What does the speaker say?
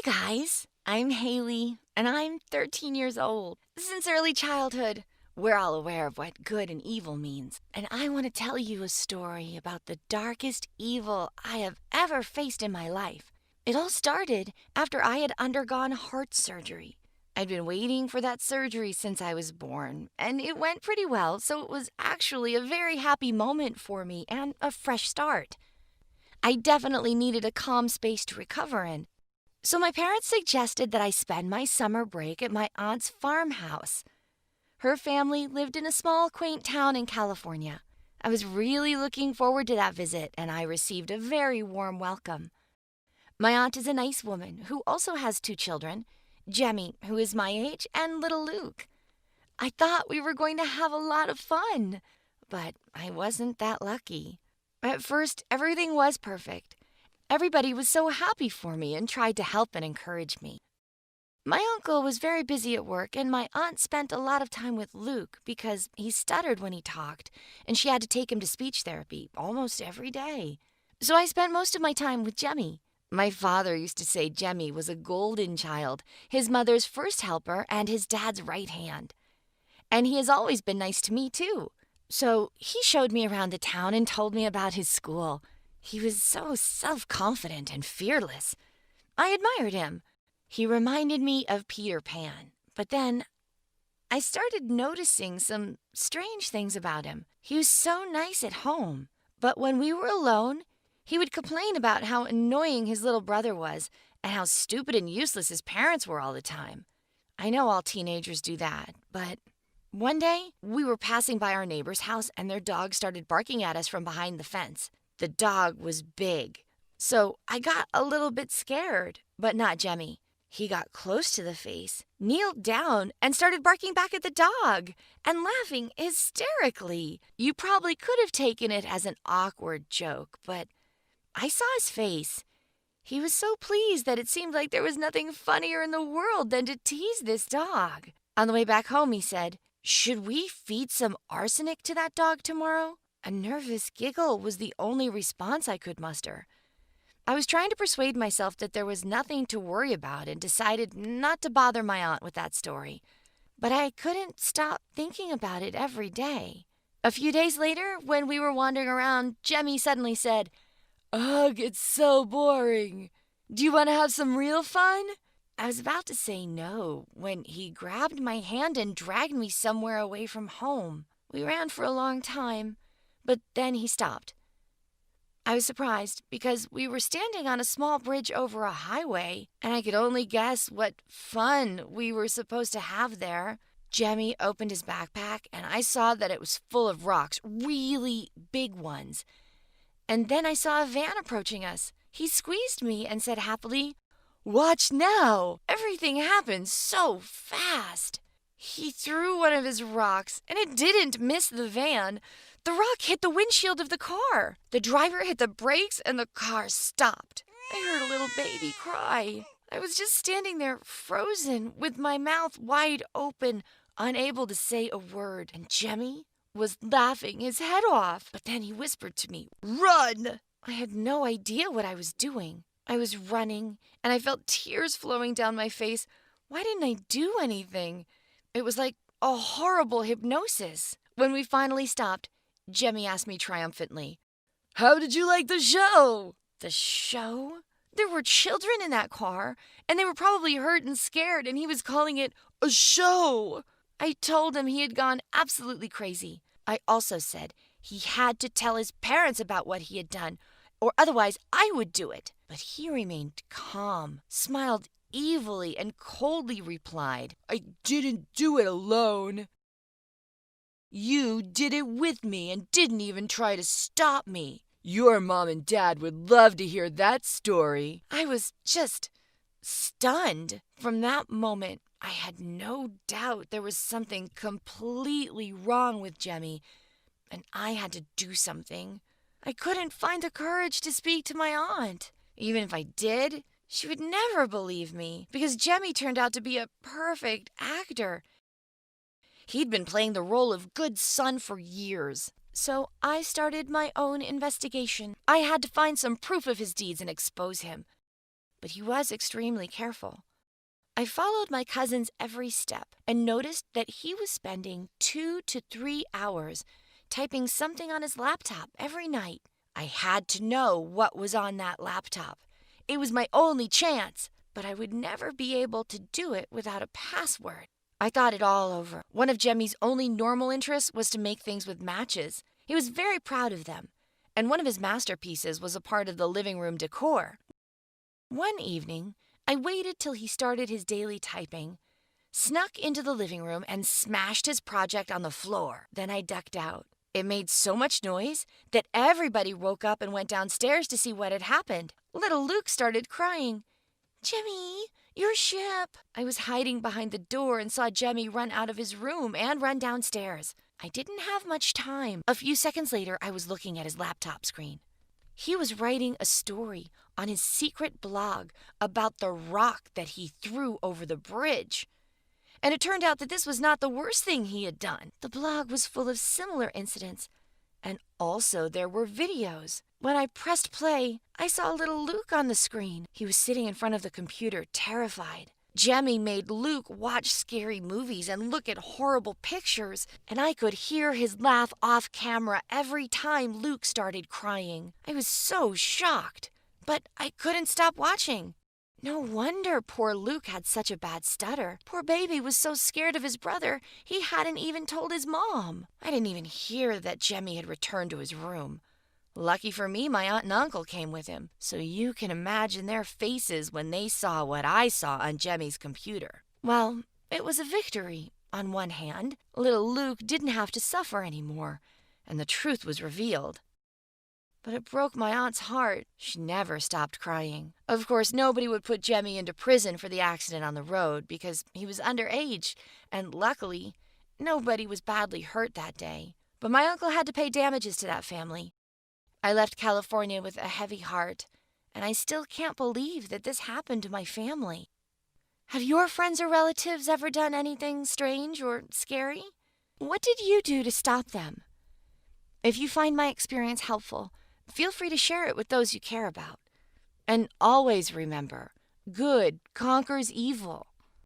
guys, I'm Haley, and I'm 13 years old. Since early childhood, we're all aware of what good and evil means, and I want to tell you a story about the darkest evil I have ever faced in my life. It all started after I had undergone heart surgery. I'd been waiting for that surgery since I was born, and it went pretty well, so it was actually a very happy moment for me and a fresh start. I definitely needed a calm space to recover in. So my parents suggested that I spend my summer break at my aunt's farmhouse. Her family lived in a small, quaint town in California. I was really looking forward to that visit, and I received a very warm welcome. My aunt is a nice woman who also has two children, Jemmy, who is my age, and little Luke. I thought we were going to have a lot of fun, but I wasn't that lucky. At first, everything was perfect. Everybody was so happy for me and tried to help and encourage me. My uncle was very busy at work, and my aunt spent a lot of time with Luke because he stuttered when he talked, and she had to take him to speech therapy almost every day. So I spent most of my time with Jemmy. My father used to say Jemmy was a golden child, his mother's first helper and his dad's right hand. And he has always been nice to me, too. So he showed me around the town and told me about his school. He was so self-confident and fearless. I admired him. He reminded me of Peter Pan. But then I started noticing some strange things about him. He was so nice at home. But when we were alone, he would complain about how annoying his little brother was and how stupid and useless his parents were all the time. I know all teenagers do that, but one day we were passing by our neighbor's house and their dog started barking at us from behind the fence. The dog was big, so I got a little bit scared, but not Jemmy. He got close to the face, kneeled down, and started barking back at the dog and laughing hysterically. You probably could have taken it as an awkward joke, but I saw his face. He was so pleased that it seemed like there was nothing funnier in the world than to tease this dog. On the way back home, he said, "Should we feed some arsenic to that dog tomorrow?" A nervous giggle was the only response I could muster. I was trying to persuade myself that there was nothing to worry about and decided not to bother my aunt with that story. But I couldn't stop thinking about it every day. A few days later, when we were wandering around, Jemmy suddenly said, "Ugh, it's so boring. Do you want to have some real fun?" I was about to say no when he grabbed my hand and dragged me somewhere away from home. We ran for a long time. But then he stopped. I was surprised because we were standing on a small bridge over a highway, and I could only guess what fun we were supposed to have there. Jemmy opened his backpack, and I saw that it was full of rocks, really big ones. And then I saw a van approaching us. He squeezed me and said happily, "Watch now!" Everything happened so fast. He threw one of his rocks, and it didn't miss the van. The rock hit the windshield of the car. The driver hit the brakes, and the car stopped. I heard a little baby cry. I was just standing there, frozen, with my mouth wide open, unable to say a word. And Jemmy was laughing his head off. But then he whispered to me, "Run!" I had no idea what I was doing. I was running, and I felt tears flowing down my face. Why didn't I do anything? It was like a horrible hypnosis. When we finally stopped, Jemmy asked me triumphantly, "How did you like the show?" The show? There were children in that car, and they were probably hurt and scared, and he was calling it a show. I told him he had gone absolutely crazy. I also said he had to tell his parents about what he had done, or otherwise I would do it. But he remained calm, smiled evilly, and coldly replied, "I didn't do it alone. You did it with me and didn't even try to stop me. Your mom and dad would love to hear that story." I was just stunned. From that moment, I had no doubt there was something completely wrong with Jemmy, and I had to do something. I couldn't find the courage to speak to my aunt. Even if I did, she would never believe me, because Jemmy turned out to be a perfect actor. He'd been playing the role of good son for years. So I started my own investigation. I had to find some proof of his deeds and expose him. but he was extremely careful. I followed my cousin's every step and noticed that he was spending 2 to 3 hours typing something on his laptop every night. I had to know what was on that laptop. It was my only chance, but I would never be able to do it without a password. I thought it all over. One of Jemmy's only normal interests was to make things with matches. He was very proud of them, and one of his masterpieces was a part of the living room decor. One evening, I waited till he started his daily typing, snuck into the living room, and smashed his project on the floor. Then I ducked out. It made so much noise that everybody woke up and went downstairs to see what had happened. Little Luke started crying. "Jemmy, your ship!" I was hiding behind the door and saw Jemmy run out of his room and run downstairs. I didn't have much time. A few seconds later, I was looking at his laptop screen. He was writing a story on his secret blog about the rock that he threw over the bridge. And it turned out that this was not the worst thing he had done. The blog was full of similar incidents, and also there were videos. When I pressed play, I saw little Luke on the screen. He was sitting in front of the computer, terrified. Jemmy made Luke watch scary movies and look at horrible pictures, and I could hear his laugh off camera every time Luke started crying. I was so shocked, but I couldn't stop watching. No wonder poor Luke had such a bad stutter. Poor baby was so scared of his brother, he hadn't even told his mom. I didn't even hear that Jemmy had returned to his room. Lucky for me, my aunt and uncle came with him, so you can imagine their faces when they saw what I saw on Jemmy's computer. Well, it was a victory. On one hand, little Luke didn't have to suffer anymore, and the truth was revealed. But it broke my aunt's heart. She never stopped crying. Of course, nobody would put Jemmy into prison for the accident on the road because he was underage, and luckily, nobody was badly hurt that day. But my uncle had to pay damages to that family. I left California with a heavy heart, and I still can't believe that this happened to my family. Have your friends or relatives ever done anything strange or scary? What did you do to stop them? If you find my experience helpful, feel free to share it with those you care about. And always remember, good conquers evil.